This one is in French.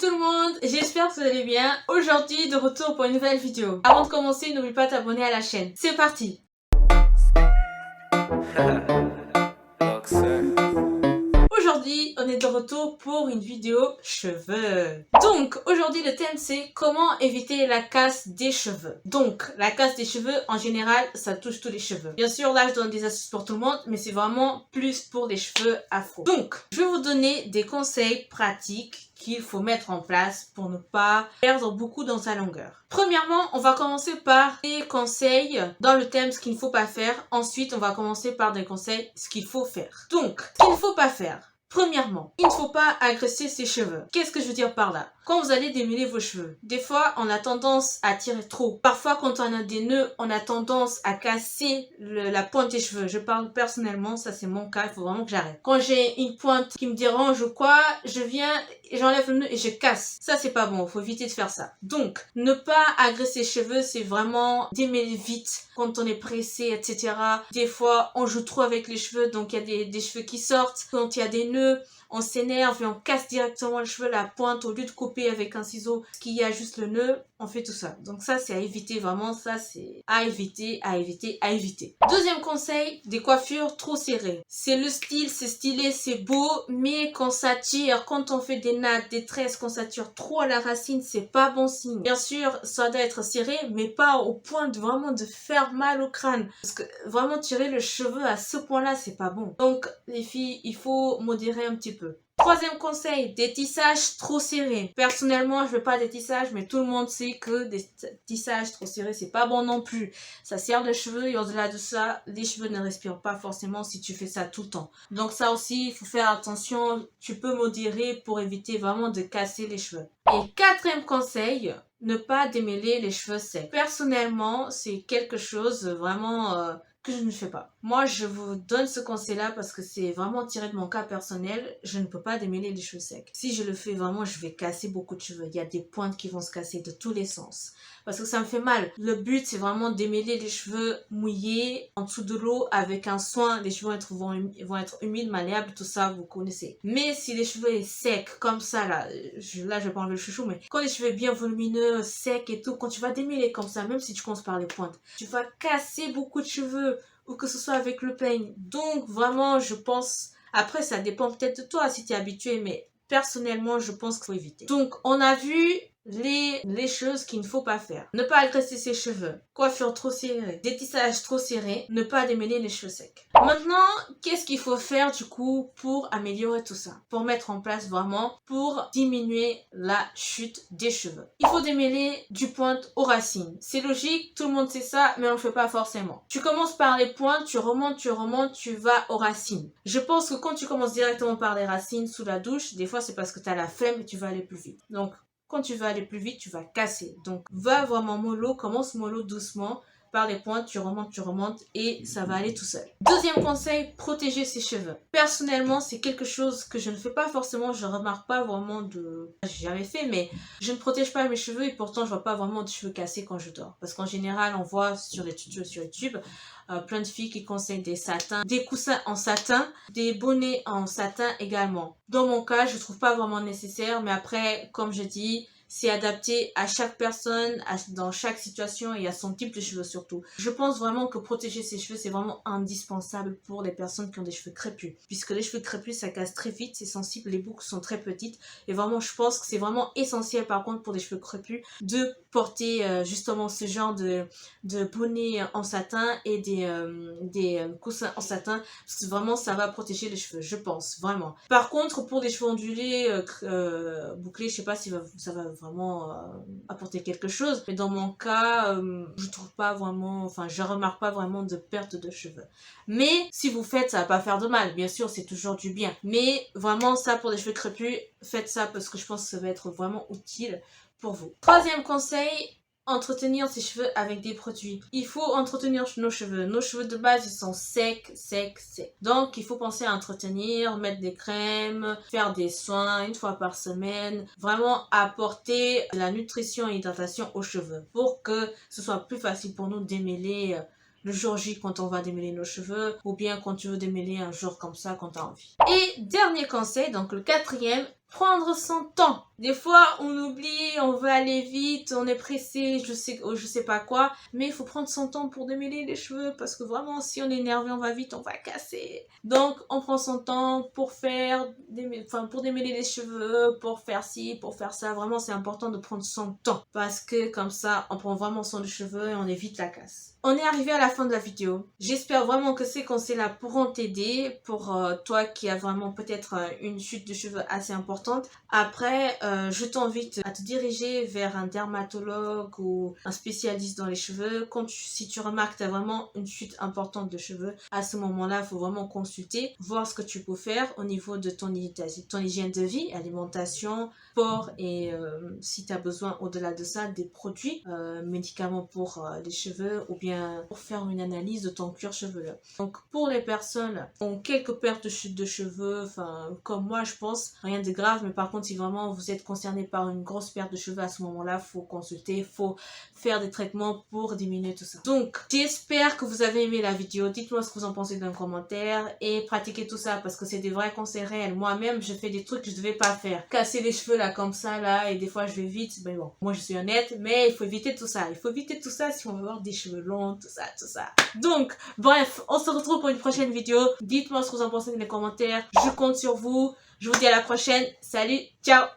tout le monde, j'espère que vous allez bien. Aujourd'hui, de retour pour une nouvelle vidéo. Avant de commencer, n'oublie pas de t'abonner à la chaîne. C'est parti. Aujourd'hui, on est de retour pour une vidéo cheveux. Donc, aujourd'hui, le thème c'est comment éviter la casse des cheveux. Donc, la casse des cheveux, en général, ça touche tous les cheveux. Bien sûr, là, je donne des astuces pour tout le monde, mais c'est vraiment plus pour les cheveux afro. Donc, je vais vous donner des conseils pratiques qu'il faut mettre en place pour ne pas perdre beaucoup dans sa longueur. Premièrement, on va commencer par des conseils dans le thème ce qu'il ne faut pas faire. Ensuite, on va commencer par des conseils ce qu'il faut faire. Donc, ce qu'il ne faut pas faire. Premièrement, il ne faut pas agresser ses cheveux. Qu'est-ce que je veux dire par là? Quand vous allez démêler vos cheveux, des fois on a tendance à tirer trop. Parfois quand on a des nœuds, on a tendance à casser la pointe des cheveux. Je parle personnellement, ça c'est mon cas, il faut vraiment que j'arrête. Quand j'ai une pointe qui me dérange ou quoi, je viens, j'enlève le nœud et je casse. Ça c'est pas bon, il faut éviter de faire ça. Donc, ne pas agresser ses cheveux, c'est vraiment démêler vite quand on est pressé, etc. Des fois on joue trop avec les cheveux, donc il y a des cheveux qui sortent. Quand il y a des nœuds, on s'énerve et on casse directement le cheveu, la pointe, au lieu de couper avec un ciseau qui y a juste le nœud, on fait tout ça. Donc ça c'est à éviter, vraiment ça c'est à éviter, à éviter, à éviter. Deuxième conseil, des coiffures trop serrées. C'est le style, c'est stylé, c'est beau, mais quand ça tire, quand on fait des nattes, des tresses, quand ça tire trop à la racine, c'est pas bon signe. Bien sûr, ça doit être serré, mais pas au point de vraiment de faire mal au crâne. Parce que vraiment tirer le cheveu à ce point-là, c'est pas bon. Donc les filles, il faut modérer un petit peu. Troisième conseil, des tissages trop serrés. Personnellement, je veux pas des tissages, mais tout le monde sait que des tissages trop serrés, c'est pas bon non plus. Ça serre les cheveux et au-delà de ça, les cheveux ne respirent pas forcément si tu fais ça tout le temps. Donc ça aussi, il faut faire attention. Tu peux modérer pour éviter vraiment de casser les cheveux. Et quatrième conseil, ne pas démêler les cheveux secs. Personnellement, c'est quelque chose vraiment que je ne fais pas. Moi, je vous donne ce conseil-là parce que c'est vraiment tiré de mon cas personnel. Je ne peux pas démêler les cheveux secs. Si je le fais vraiment, je vais casser beaucoup de cheveux. Il y a des pointes qui vont se casser de tous les sens. Parce que ça me fait mal. Le but, c'est vraiment démêler les cheveux mouillés en dessous de l'eau avec un soin. Les cheveux vont être humides, malléables, tout ça, vous connaissez. Mais si les cheveux sont secs, comme ça, là, je vais pas enlever le chouchou, mais quand les cheveux sont bien volumineux, secs et tout, quand tu vas démêler comme ça, même si tu commences par les pointes, tu vas casser beaucoup de cheveux, ou que ce soit avec le peigne. Donc, vraiment, je pense... Après, ça dépend peut-être de toi si tu es habitué, mais personnellement, je pense qu'il faut éviter. Donc, on a vu les choses qu'il ne faut pas faire. Ne pas agresser ses cheveux, coiffure trop serrée, détissage trop serré, ne pas démêler les cheveux secs. Maintenant, qu'est-ce qu'il faut faire du coup pour améliorer tout ça? Pour mettre en place vraiment, pour diminuer la chute des cheveux. Il faut démêler du pointe aux racines. C'est logique, tout le monde sait ça, mais on le fait pas forcément. Tu commences par les pointes, tu remontes, tu vas aux racines. Je pense que quand tu commences directement par les racines sous la douche, des fois c'est parce que tu as la flemme et tu vas aller plus vite. Donc, quand tu vas aller plus vite, tu vas casser. Donc, va vraiment mollo, commence mollo doucement. Par les pointes, tu remontes et ça va aller tout seul. Deuxième conseil, protéger ses cheveux. Personnellement, c'est quelque chose que je ne fais pas forcément, je remarque pas vraiment de... J'ai jamais fait, mais je ne protège pas mes cheveux et pourtant je vois pas vraiment de cheveux cassés quand je dors. Parce qu'en général, on voit sur les tutos sur YouTube, plein de filles qui conseillent des satins, des coussins en satin, des bonnets en satin également. Dans mon cas, je trouve pas vraiment nécessaire, mais après, comme je dis, c'est adapté à chaque personne, dans chaque situation et à son type de cheveux surtout. Je pense vraiment que protéger ses cheveux, c'est vraiment indispensable pour les personnes qui ont des cheveux crépus. Puisque les cheveux crépus, ça casse très vite, c'est sensible, les boucles sont très petites. Et vraiment, je pense que c'est vraiment essentiel par contre pour des cheveux crépus de porter justement ce genre de bonnet en satin et des coussins en satin. Parce que vraiment, ça va protéger les cheveux, je pense, vraiment. Par contre, pour des cheveux ondulés, bouclés, je sais pas si ça va vraiment apporter quelque chose, mais dans mon cas je trouve pas vraiment, enfin je remarque pas vraiment de perte de cheveux. Mais si vous faites, ça va pas faire de mal, bien sûr c'est toujours du bien, mais vraiment ça pour les cheveux crépus, faites ça parce que je pense que ça va être vraiment utile pour vous. Troisième conseil, entretenir ses cheveux avec des produits. Il faut entretenir nos cheveux. Nos cheveux de base, ils sont secs. Donc, il faut penser à entretenir, mettre des crèmes, faire des soins une fois par semaine. Vraiment apporter de la nutrition et hydratation aux cheveux pour que ce soit plus facile pour nous de démêler le jour J quand on va démêler nos cheveux ou bien quand tu veux démêler un jour comme ça quand tu as envie. Et dernier conseil, donc le quatrième, prendre son temps. Des fois, on oublie, on veut aller vite, on est pressé, je sais pas quoi. Mais il faut prendre son temps pour démêler les cheveux parce que vraiment, si on est énervé, on va vite, on va casser. Donc, on prend son temps pour pour démêler les cheveux, pour faire ci, pour faire ça. Vraiment, c'est important de prendre son temps parce que comme ça, on prend vraiment soin des cheveux et on évite la casse. On est arrivé à la fin de la vidéo. J'espère vraiment que ces conseils-là pourront t'aider pour toi qui as vraiment peut-être une chute de cheveux assez importante. Après, je t'invite à te diriger vers un dermatologue ou un spécialiste dans les cheveux. Si tu remarques que tu as vraiment une chute importante de cheveux, à ce moment-là, il faut vraiment consulter, voir ce que tu peux faire au niveau de ton hygiène de vie, alimentation, sport et si tu as besoin au-delà de ça, des produits, médicaments pour les cheveux ou bien pour faire une analyse de ton cuir chevelu. Donc pour les personnes qui ont quelques pertes de chute de cheveux, enfin comme moi je pense, rien de grave, mais par contre si vraiment vous êtes concerné par une grosse perte de cheveux, à ce moment-là, faut consulter, faut faire des traitements pour diminuer tout ça. Donc j'espère que vous avez aimé la vidéo, dites-moi ce que vous en pensez dans les commentaires et pratiquez tout ça parce que c'est des vrais conseils réels. Moi-même je fais des trucs que je devais pas faire, casser les cheveux là comme ça là et des fois je vais vite, mais bon, moi je suis honnête, mais il faut éviter tout ça, si on veut avoir des cheveux longs, tout ça. Donc, bref, on se retrouve pour une prochaine vidéo. Dites-moi ce que vous en pensez dans les commentaires. Je compte sur vous. Je vous dis à la prochaine. Salut, ciao!